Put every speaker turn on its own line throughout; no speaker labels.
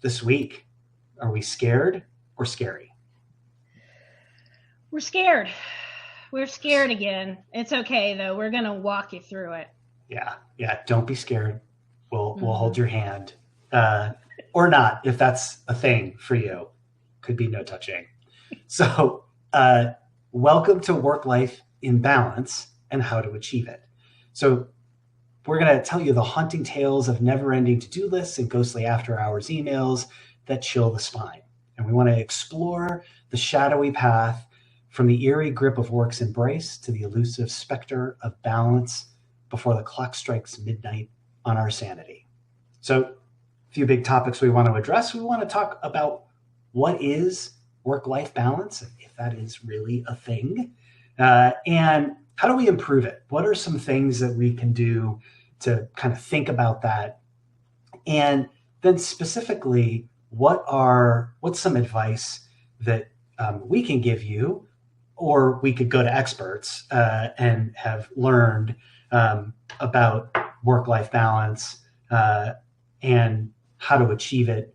this week? Are we scared or scary?
We're scared. We're scared again. It's okay though. We're gonna walk you through it.
Yeah. Don't be scared. We'll hold
Mhm.
your hand, or not if that's a thing for you. Could be no touching. So, welcome to Work Life Imbalance and How to Achieve It. So, we're going to tell you the haunting tales of never ending to do lists and ghostly after hours emails that chill the spine. And we want to explore the shadowy path from the eerie grip of work's embrace to the elusive specter of balance before the clock strikes midnight on our sanity. So, a few big topics we want to address. We want to talk about what is work life balance, if that is really a thing, and how do we improve it? What are some things that we can do to kind of think about that? And then specifically, what's some advice that we can give you, or we could go to experts and have learned about work-life balance and how to achieve it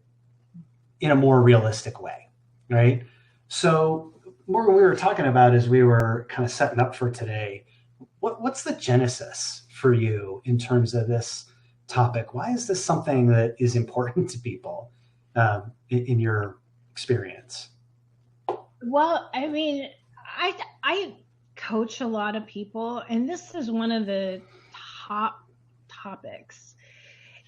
in a more realistic way, right? So, Morgan, we were talking about as we were kind of setting up for today, what's the genesis for you in terms of this topic? Why is this something that is important to people in your experience?
Well, I mean, I coach a lot of people, and this is one of the top topics.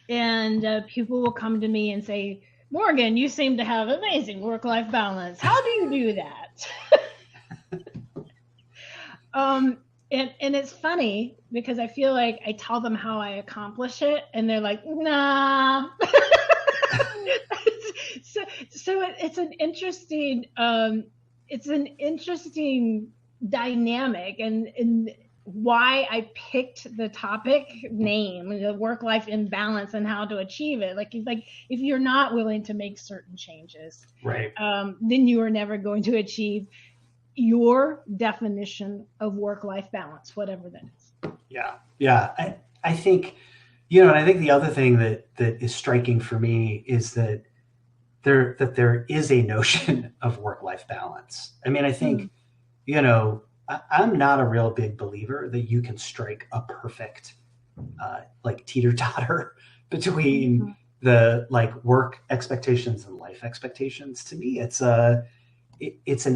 And people will come to me and say, Morgan, you seem to have amazing work-life balance. How do you do that? And it's funny because I feel like I tell them how I accomplish it, and they're like, nah. So it's an interesting dynamic, and why I picked the topic name, the work-life imbalance and how to achieve it. Like if you're not willing to make certain changes,
Right.
Then you are never going to achieve your definition of work-life balance, whatever that is.
Yeah. I think, and I think the other thing that is striking for me is that there is a notion of work-life balance. I mean, I think, I'm not a real big believer that you can strike a perfect like teeter-totter between the like work expectations and life expectations. To me, it's an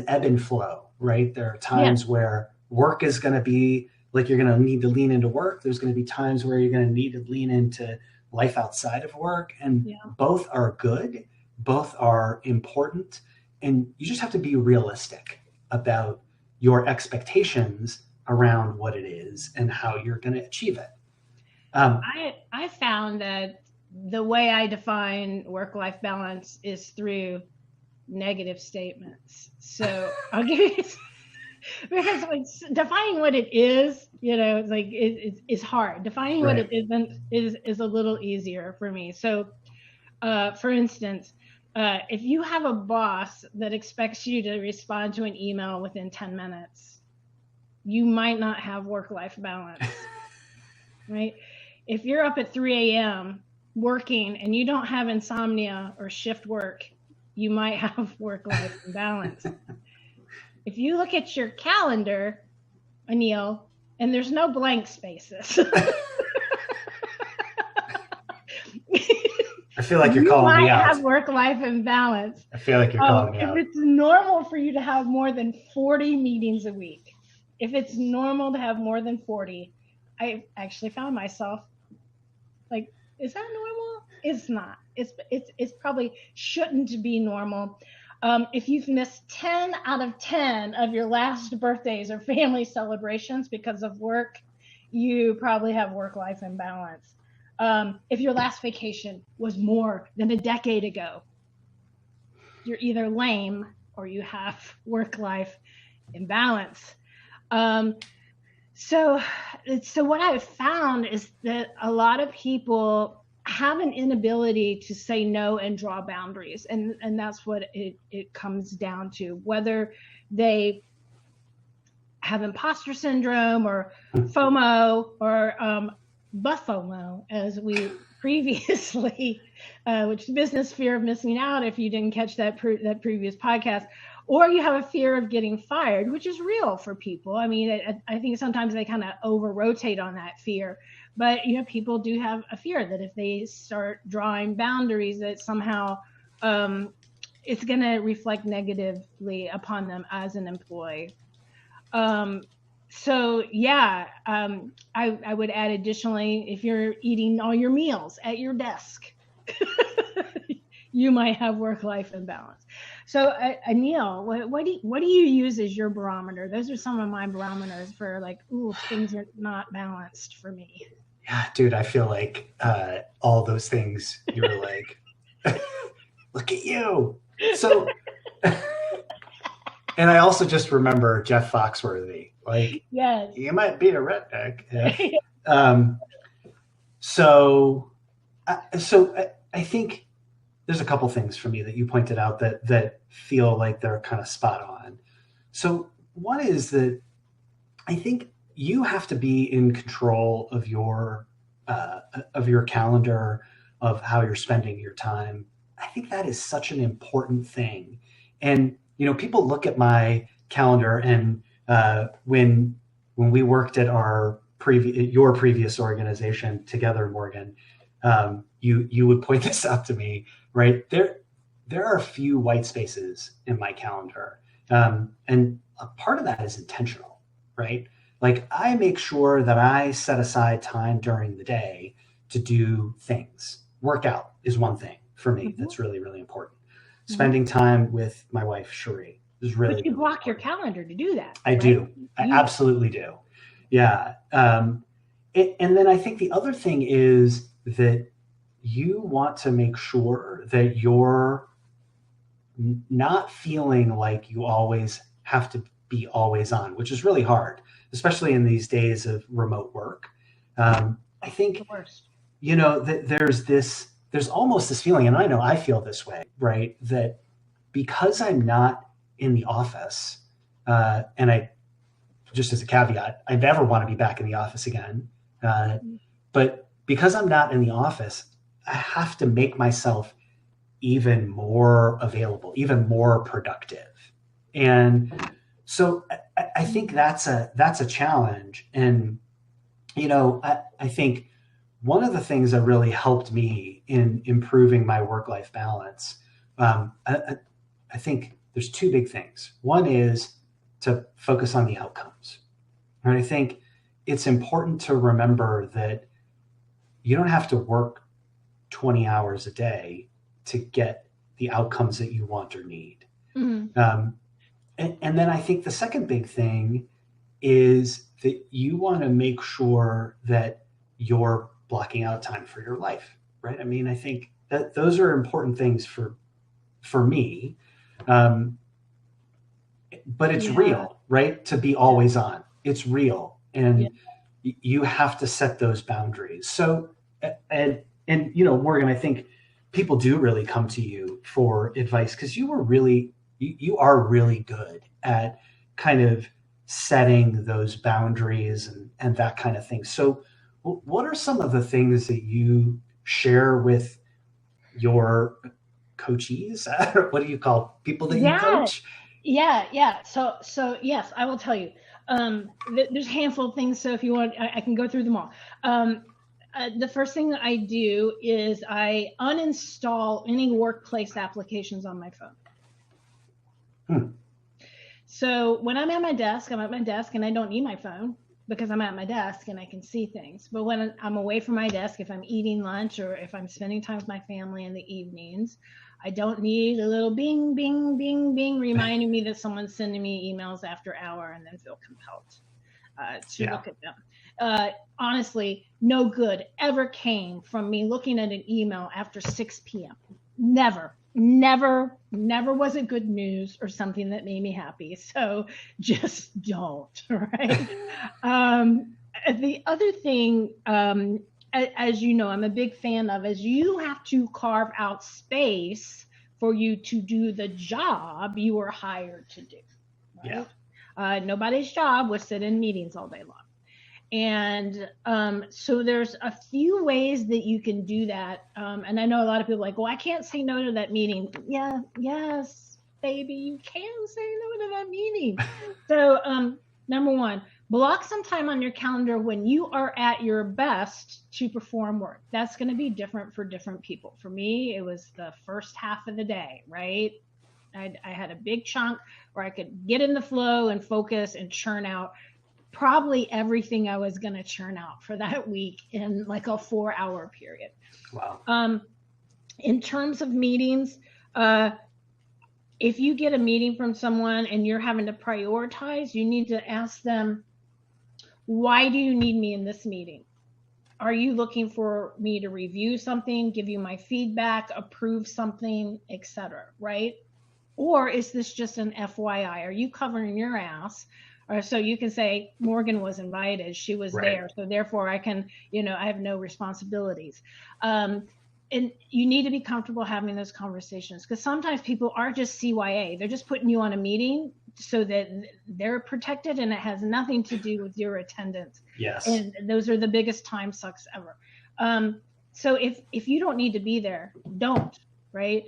ebb and flow, right? There are times where work is going to be like you're going to need to lean into work. There's going to be times where you're going to need to lean into life outside of work, and both are good, both are important, and you just have to be realistic about your expectations around what it is and how you're going to achieve it.
I found that the way I define work-life balance is through negative statements. So I'll give you because defining what it is, it's like it's hard. Defining what it isn't is a little easier for me. So, for instance, if you have a boss that expects you to respond to an email within 10 minutes, you might not have work-life balance, right? If you're up at 3 a.m. working and you don't have insomnia or shift work, you might have work-life imbalance. If you look at your calendar, Anil, and there's no blank spaces.
I feel like you're calling me out.
You might have work-life imbalance.
I feel like you're calling me out.
If it's normal for you to have more than 40 meetings a week, if it's normal to have more than 40, I actually found myself like, is that normal? It's not. It's probably shouldn't be normal. If you've missed 10 out of 10 of your last birthdays or family celebrations because of work, you probably have work-life imbalance. If your last vacation was more than a decade ago, you're either lame or you have work-life imbalance. So what I've found is that a lot of people have an inability to say no and draw boundaries. And that's what it comes down to, whether they have imposter syndrome or FOMO or Buffalo, as we previously, which is business fear of missing out if you didn't catch that previous podcast, or you have a fear of getting fired, which is real for people. I mean, I think sometimes they kind of over rotate on that fear, but people do have a fear that if they start drawing boundaries, that somehow it's going to reflect negatively upon them as an employee. So yeah, I would add additionally, if you're eating all your meals at your desk, you might have work-life imbalance. So Anil, what do you use as your barometer? Those are some of my barometers for like, ooh, things are not balanced for me.
Yeah, dude, I feel like all those things you were like, look at you. So, and I also just remember Jeff Foxworthy. Like,
Yes.
You might be a redneck. Yeah. So I think there's a couple things for me that you pointed out that feel like they're kind of spot on. So one is that I think you have to be in control of your calendar, of how you're spending your time. I think that is such an important thing. And people look at my calendar, and when we worked at your previous organization together, Morgan, you would point this out to me, right? There are a few white spaces in my calendar, and a part of that is intentional, right? Like I make sure that I set aside time during the day to do things. Workout is one thing for me that's really, really important. Spending time with my wife, Cherie, is really.
But you
really
block
important.
Your calendar to do that.
I
right?
do. I absolutely do. Yeah. And then I think the other thing is that you want to make sure that you're not feeling like you always have to be always on, which is really hard, especially in these days of remote work. I think, that there's almost this feeling, and I know I feel this way, right? That because I'm not in the office, and I, just as a caveat, I never want to be back in the office again. But because I'm not in the office, I have to make myself even more available, even more productive. And so I think that's a challenge. And, I think one of the things that really helped me in improving my work-life balance, I think there's two big things. One is to focus on the outcomes. And I think it's important to remember that you don't have to work 20 hours a day to get the outcomes that you want or need. Mm-hmm. And then I think the second big thing is that you want to make sure that you're blocking out time for your life, right? I mean, I think that those are important things for me. But it's real, right? To be always on. It's real. And you have to set those boundaries. So, and Morgan, I think people do really come to you for advice because you are really good at kind of setting those boundaries and that kind of thing. So what are some of the things that you share with your coachees? What do you call people that you coach?
Yeah. So yes, I will tell you. There's a handful of things. So if you want, I can go through them all. The first thing that I do is I uninstall any workplace applications on my phone. So when I'm at my desk and I don't need my phone because I'm at my desk and I can see things. But when I'm away from my desk, if I'm eating lunch or if I'm spending time with my family in the evenings, I don't need a little bing, bing, bing, bing reminding me that someone's sending me emails after hour and then feel compelled to look at them. Honestly, no good ever came from me looking at an email after 6 p.m. Never was it good news or something that made me happy. So just don't, right? The other thing, as you know, I'm a big fan of, is you have to carve out space for you to do the job you were hired to do. Right? Nobody's job was sit in meetings all day long. And so there's a few ways that you can do that. And I know a lot of people are like, well, I can't say no to that meeting. Yeah, yes, baby, you can say no to that meeting. So number one, block some time on your calendar when you are at your best to perform work. That's going to be different for different people. For me, it was the first half of the day, right? I had a big chunk where I could get in the flow and focus and churn out probably everything I was going to churn out for that week in like a 4-hour period.
Wow.
In terms of meetings, if you get a meeting from someone and you're having to prioritize, you need to ask them, why do you need me in this meeting? Are you looking for me to review something, give you my feedback, approve something, etc., right? Or is this just an FYI? Are you covering your ass? Or so you can say, Morgan was invited, she was
Right.
there, so therefore I can, I have no responsibilities. And you need to be comfortable having those conversations, because sometimes people are just CYA. They're just putting you on a meeting so that they're protected, and it has nothing to do with your attendance.
Yes.
And those are the biggest time sucks ever. So if you don't need to be there, don't, right?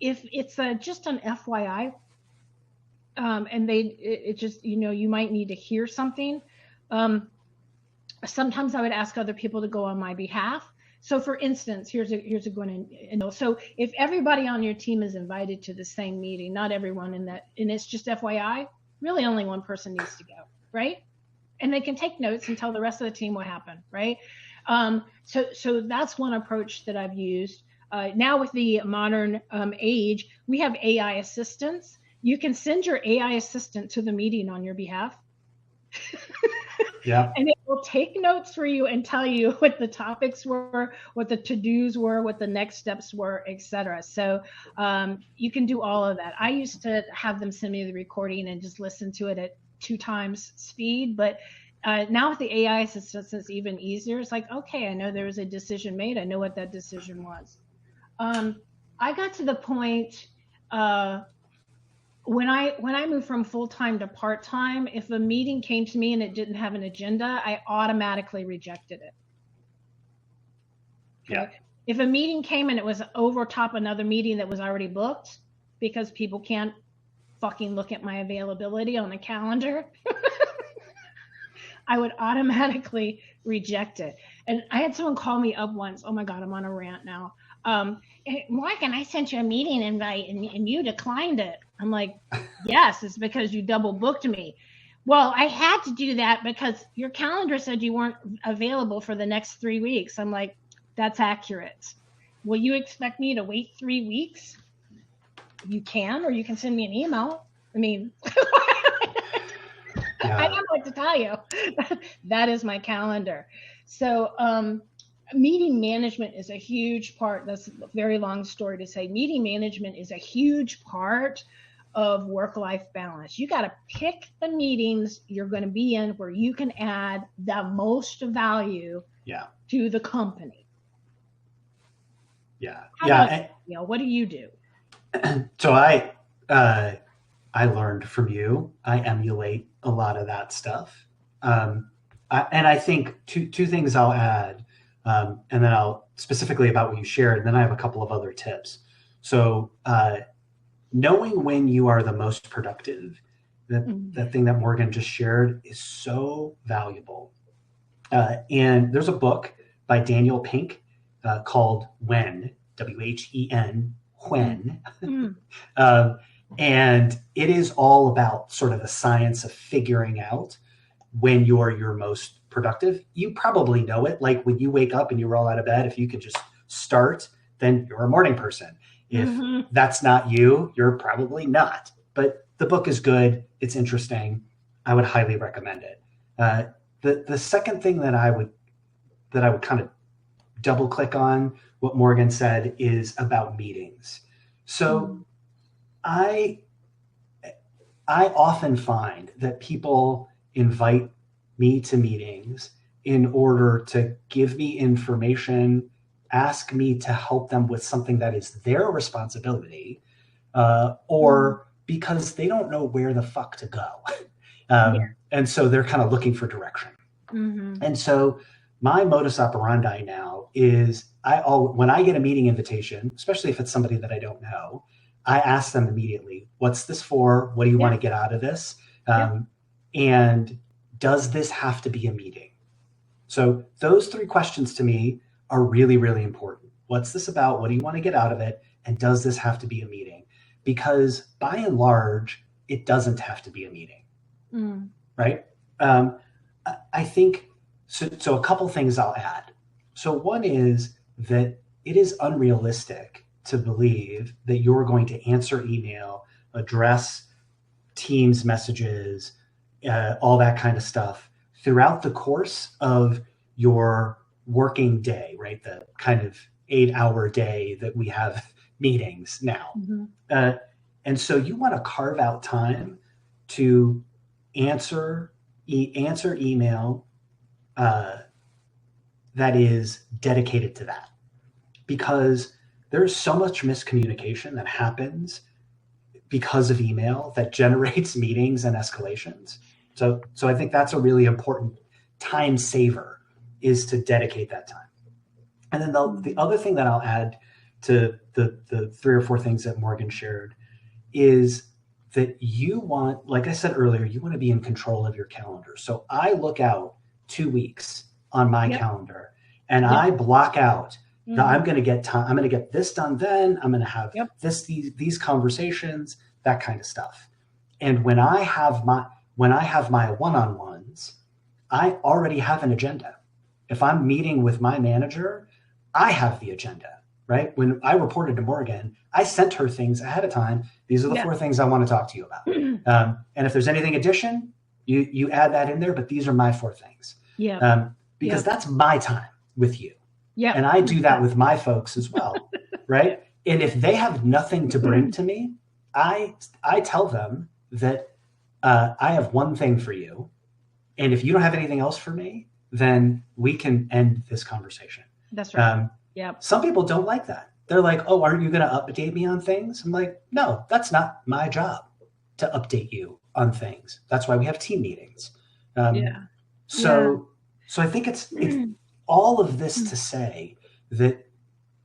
If it's just an FYI, and it just, you might need to hear something. Sometimes I would ask other people to go on my behalf. So for instance, here's a good one. So if everybody on your team is invited to the same meeting, not everyone in that, and it's just FYI, really only one person needs to go, right? And they can take notes and tell the rest of the team what happened, right? So that's one approach that I've used. Now with the modern age, we have AI assistants. You can send your AI assistant to the meeting on your behalf.
Yeah.
And it will take notes for you and tell you what the topics were, what the to-dos were, what the next steps were, etc. So you can do all of that. I used to have them send me the recording and just listen to it at 2 times speed. But now with the AI assistants, it's even easier. It's like, okay, I know there was a decision made. I know what that decision was. I got to the point when I moved from full-time to part-time, if a meeting came to me and it didn't have an agenda, I automatically rejected it.
Okay? Yeah.
If a meeting came and it was over top another meeting that was already booked, because people can't fucking look at my availability on the calendar, I would automatically reject it. And I had someone call me up once. Oh my God, I'm on a rant now. Morgan, I sent you a meeting invite and you declined it. I'm like, yes, it's because you double booked me. Well, I had to do that because your calendar said you weren't available for the next 3 weeks. I'm like, that's accurate. Will you expect me to wait 3 weeks? You can, or you can send me an email. I mean, yeah. I don't know what to tell you. That is my calendar. So, meeting management is a huge part. That's a very long story to say. Meeting management is a huge part of work-life balance. You got to pick the meetings you're going to be in where you can add the most value to the company.
Yeah.
What do you do?
So I learned from you. I emulate a lot of that stuff. And I think two things I'll add. And then I'll specifically about what you shared, and then I have a couple of other tips. So knowing when you are the most productive, that thing that Morgan just shared is so valuable. And there's a book by Daniel Pink called When, W-H-E-N, When. And it is all about sort of the science of figuring out when you're your most productive. You probably know it. Like when you wake up and you roll out of bed, if you could just start, then you're a morning person. If that's not you, you're probably not. But the book is good. It's interesting. I would highly recommend it. The second thing that I would kind of double click on what Morgan said is about meetings. So I often find that people invite me to meetings in order to give me information, ask me to help them with something that is their responsibility, or because they don't know where the fuck to go. And so they're kind of looking for direction. And so my modus operandi now is when I get a meeting invitation, especially if it's somebody that I don't know, I ask them immediately, what's this for? What do you want to get out of this? And does this have to be a meeting? So those 3 questions to me are really, really important. What's this about? What do you want to get out of it? And does this have to be a meeting? Because by and large, it doesn't have to be a meeting, right? I think, so a couple things I'll add. So one is that it is unrealistic to believe that you're going to answer email, address Teams messages, all that kind of stuff throughout the course of your working day, right? The kind of 8-hour day that we have meetings now. And so you want to carve out time to answer email that is dedicated to that, because there's so much miscommunication that happens because of email that generates meetings and escalations. So I think that's a really important time saver, is to dedicate that time. And then the other thing that I'll add to the 3 or 4 things that Morgan shared is that you want, like I said earlier, you want to be in control of your calendar. So I look out 2 weeks on my calendar, and I block out that I'm going to get time. I'm going to get this done. Then I'm going to have these conversations, that kind of stuff. And when I have my one-on-ones, I already have an agenda. If I'm meeting with my manager, I have the agenda, right? When I reported to Morgan, I sent her things ahead of time. These are the 4 things I want to talk to you about. And if there's anything addition, you add that in there, but these are my 4 things. Because that's my time with you. And I do that with my folks as well, right? And if they have nothing to bring to me, I tell them that I have one thing for you. And if you don't have anything else for me, then we can end this conversation.
That's right.
Some people don't like that. They're like, oh, aren't you going to update me on things? I'm like, no, that's not my job to update you on things. That's why we have team meetings. So I think it's all of this to say that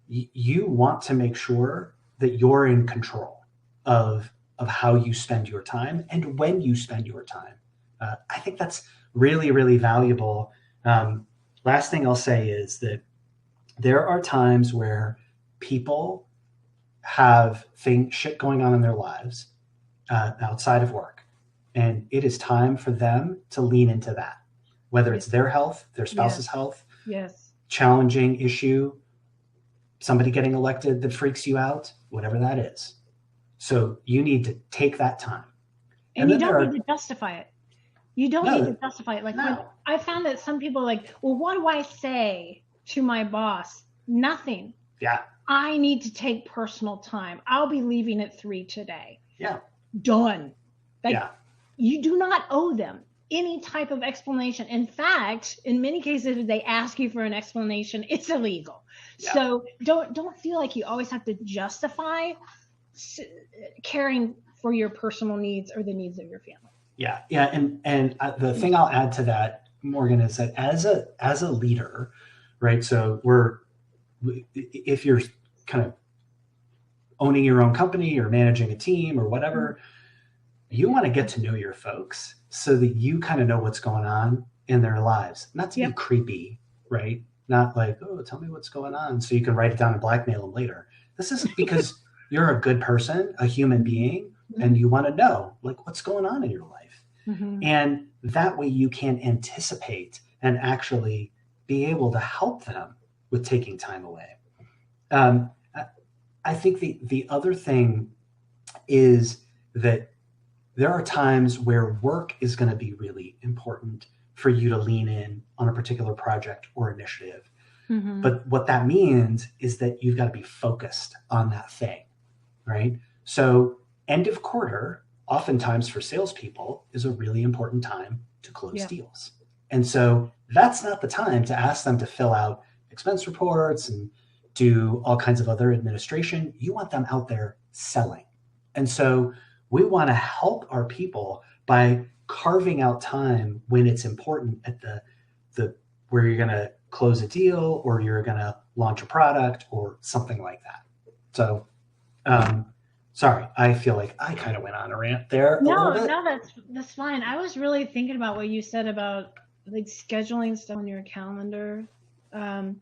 you want to make sure that you're in control of how you spend your time and when you spend your time. I think that's really, really valuable. Last thing I'll say is that there are times where people have shit going on in their lives outside of work, and it is time for them to lean into that, whether it's their health, their spouse's health, challenging issue, somebody getting elected that freaks you out, whatever that is. So you need to take that time.
And you don't need to justify it. You don't need to justify it. Like, when I found that some people are like, well, what do I say to my boss? Nothing. I need to take personal time. I'll be leaving at 3 today. Done. Like, you do not owe them any type of explanation. In fact, in many cases, if they ask you for an explanation, it's illegal. So don't feel like you always have to justify caring for your personal needs or the needs of your family.
And the thing I'll add to that, Morgan, is that as a leader, right? So if you're kind of owning your own company or managing a team or whatever, you want to get to know your folks so that you kind of know what's going on in their lives. Not to be creepy, right? Not like, oh, tell me what's going on so you can write it down and blackmail them later. This is because you're a good person, a human being, and you want to know, like, what's going on in your life. And that way you can anticipate and actually be able to help them with taking time away. I think the other thing is that there are times where work is going to be really important for you to lean in on a particular project or initiative. But what that means is that you've got to be focused on that thing, right? So end of quarter, oftentimes for salespeople, is a really important time to close deals. And so that's not the time to ask them to fill out expense reports and do all kinds of other administration. You want them out there selling. And so we want to help our people by carving out time when it's important at the where you're going to close a deal or you're going to launch a product or something like that. So, sorry, I feel like I kind of went on a rant there a little bit.
No, that's fine. I was really thinking about what you said about like scheduling stuff on your calendar, the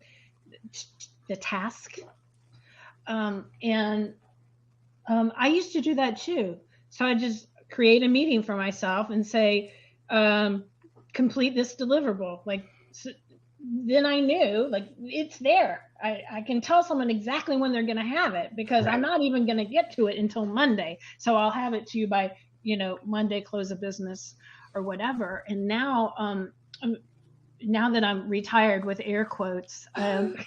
task, and I used to do that too. So I just create a meeting for myself and say, complete this deliverable. Like, so then I knew, like, it's there. I can tell someone exactly when they're going to have it because I'm not even going to get to it until Monday. So I'll have it to you by, Monday, close of business or whatever. And now, now that I'm retired with air quotes, I'm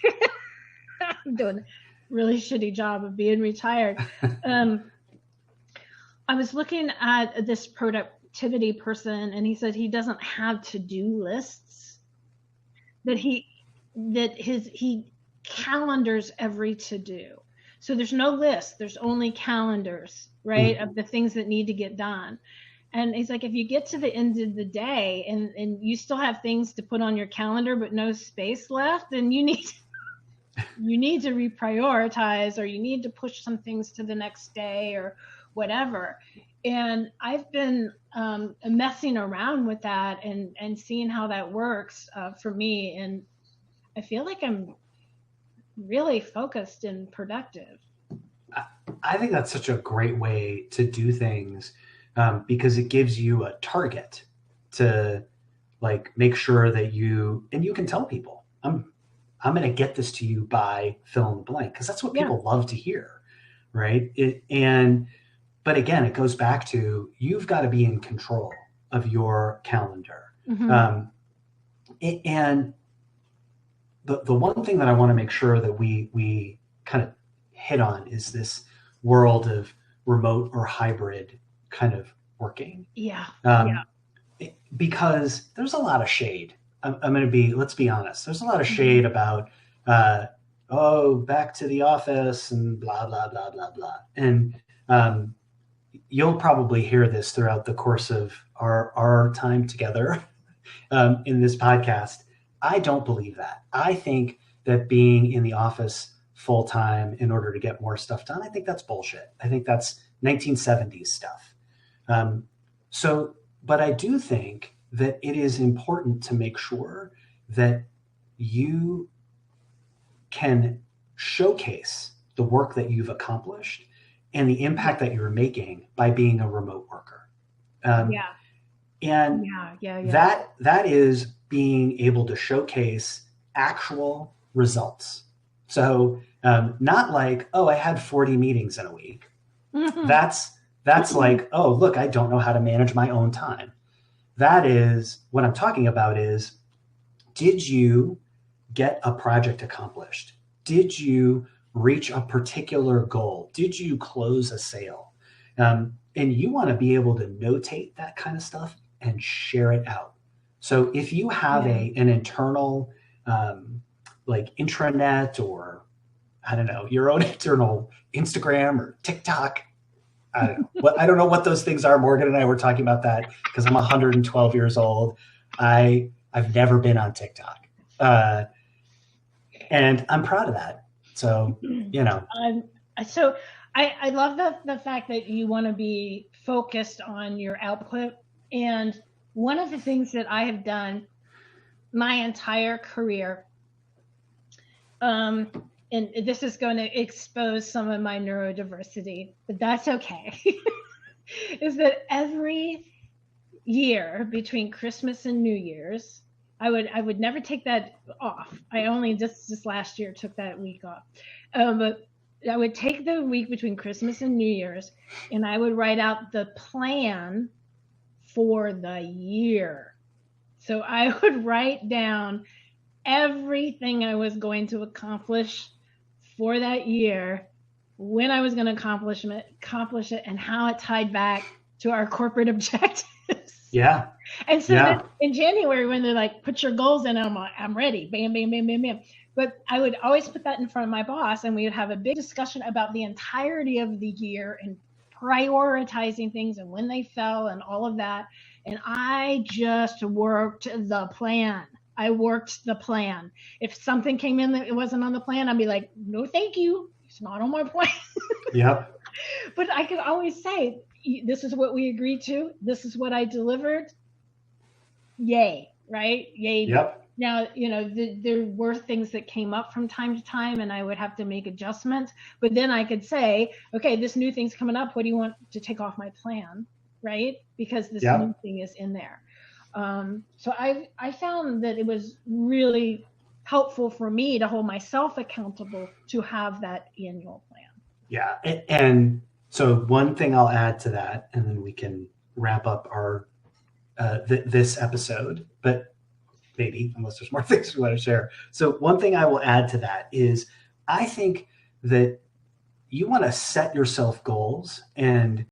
doing a really shitty job of being retired. I was looking at this productivity person, and he said he doesn't have to-do lists. That he calendars every to-do. So there's no list. There's only calendars, right, of the things that need to get done. And he's like, if you get to the end of the day and you still have things to put on your calendar but no space left, then you need to reprioritize, or you need to push some things to the next day or whatever. And I've been messing around with that and seeing how that works for me. And I feel like I'm really focused and productive.
I think that's such a great way to do things, because it gives you a target to like make sure that you can tell people, I'm going to get this to you by fill in the blank, because that's what people love to hear, right? But again, it goes back to, you've got to be in control of your calendar. And the one thing that I want to make sure that we kind of hit on is this world of remote or hybrid kind of working. Because there's a lot of shade. Let's be honest. There's a lot of shade about, back to the office and blah, blah, blah, blah, blah. And you'll probably hear this throughout the course of our time together in this podcast. I don't believe that. I think that being in the office full time in order to get more stuff done, I think that's bullshit. I think that's 1970s stuff. But I do think that it is important to make sure that you can showcase the work that you've accomplished and the impact that you're making by being a remote worker. That is being able to showcase actual results. So not like, I had 40 meetings in a week. That's like, look, I don't know how to manage my own time. That is what I'm talking about is, did you get a project accomplished? Did you reach a particular goal? Did you close a sale? And you want to be able to notate that kind of stuff and share it out. So if you have an internal like intranet, or I don't know, your own internal Instagram or TikTok, I don't know what those things are. Morgan and I were talking about that because I'm 112 years old. I've never been on TikTok, and I'm proud of that. So
So I love the fact that you want to be focused on your output. And one of the things that I have done my entire career, and this is going to expose some of my neurodiversity, but that's okay, is that every year between Christmas and New Year's, I would never take that off. I only just last year took that week off. But I would take the week between Christmas and New Year's, and I would write out the plan for the year. So I would write down everything I was going to accomplish for that year, when I was going to accomplish it, and how it tied back to our corporate objectives.
Yeah.
And so then in January, when they're like, put your goals in, I'm like, I'm ready. Bam, bam, bam, bam, bam. But I would always put that in front of my boss, and we would have a big discussion about the entirety of the year and prioritizing things and when they fell and all of that. And I just worked the plan. I worked the plan. If something came in that it wasn't on the plan, I'd be like, no, thank you. It's not on my plan.
Yep.
But I could always say, this is what we agreed to. This is what I delivered. Yay, right? Yay.
Yep.
Now, there were things that came up from time to time and I would have to make adjustments. But then I could say, okay, this new thing's coming up. What do you want to take off my plan? Right? Because this new thing is in there. So I found that it was really helpful for me to hold myself accountable to have that annual plan.
Yeah. And so one thing I'll add to that, and then we can wrap up our this episode, but maybe, unless there's more things we want to share. So one thing I will add to that is I think that you want to set yourself goals and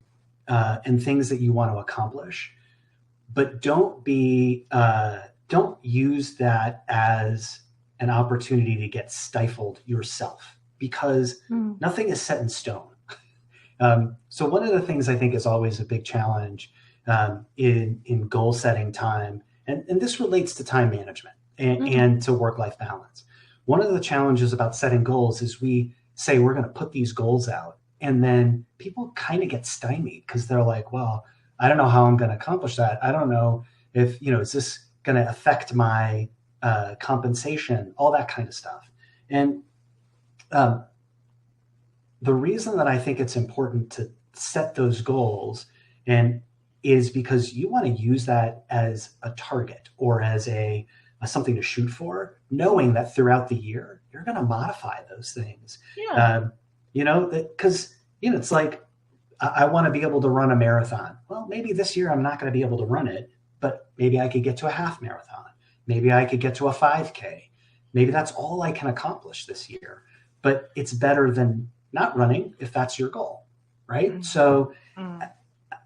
things that you want to accomplish, but don't use that as an opportunity to get stifled yourself, because nothing is set in stone. So one of the things I think is always a big challenge in goal setting time, and this relates to time management and to work-life balance. One of the challenges about setting goals is we say we're going to put these goals out, and then people kind of get stymied because they're like, well, I don't know how I'm going to accomplish that. I don't know if, is this going to affect my compensation, all that kind of stuff. And the reason that I think it's important to set those goals is because you want to use that as a target or as a something to shoot for, knowing that throughout the year you're going to modify those things.
Yeah.
Because it's like, I want to be able to run a marathon. Well, maybe this year I'm not going to be able to run it, but maybe I could get to a half marathon. Maybe I could get to a 5K. Maybe that's all I can accomplish this year. But it's better than not running if that's your goal, right? Mm-hmm. So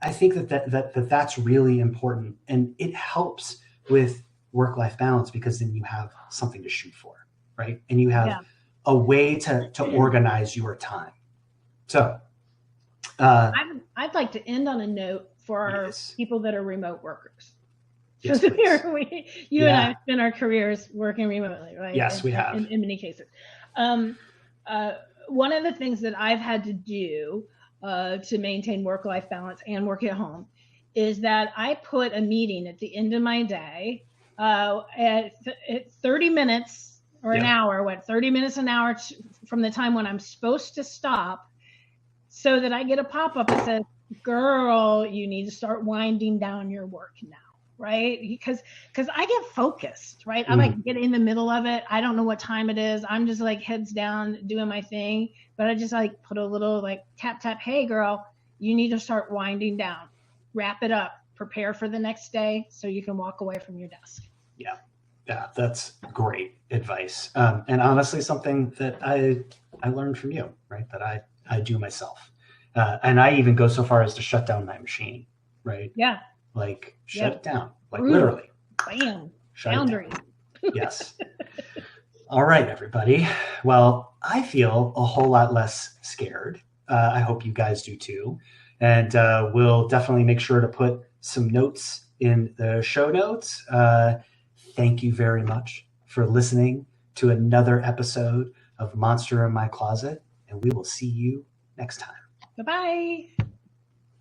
I think that's really important, and it helps with work-life balance because then you have something to shoot for, right? And you have a way to organize your time. So
I'd like to end on a note for our people that are remote workers.
Yes,
so you and I have spent our careers working remotely, right?
Yes, we have.
In many cases. One of the things that I've had to do to maintain work-life balance and work at home is that I put a meeting at the end of my day at 30 minutes or an hour, 30 minutes an hour from the time when I'm supposed to stop, so that I get a pop-up that says, girl, you need to start winding down your work now, right? Because I get focused, right? I like get in the middle of it. I don't know what time it is. I'm just like heads down doing my thing, but I just like put a little like tap, tap, hey girl, you need to start winding down, wrap it up, prepare for the next day so you can walk away from your desk.
Yeah, that's great advice. And honestly, something that I learned from you, right? That I do myself. And I even go so far as to shut down my machine, right?
Yeah.
Like shut it down, like literally.
Bam.
Boundaries. Yes. All right, everybody. Well, I feel a whole lot less scared. I hope you guys do too. And we'll definitely make sure to put some notes in the show notes. Thank you very much for listening to another episode of Monster in My Closet, and we will see you next time.
Bye-bye.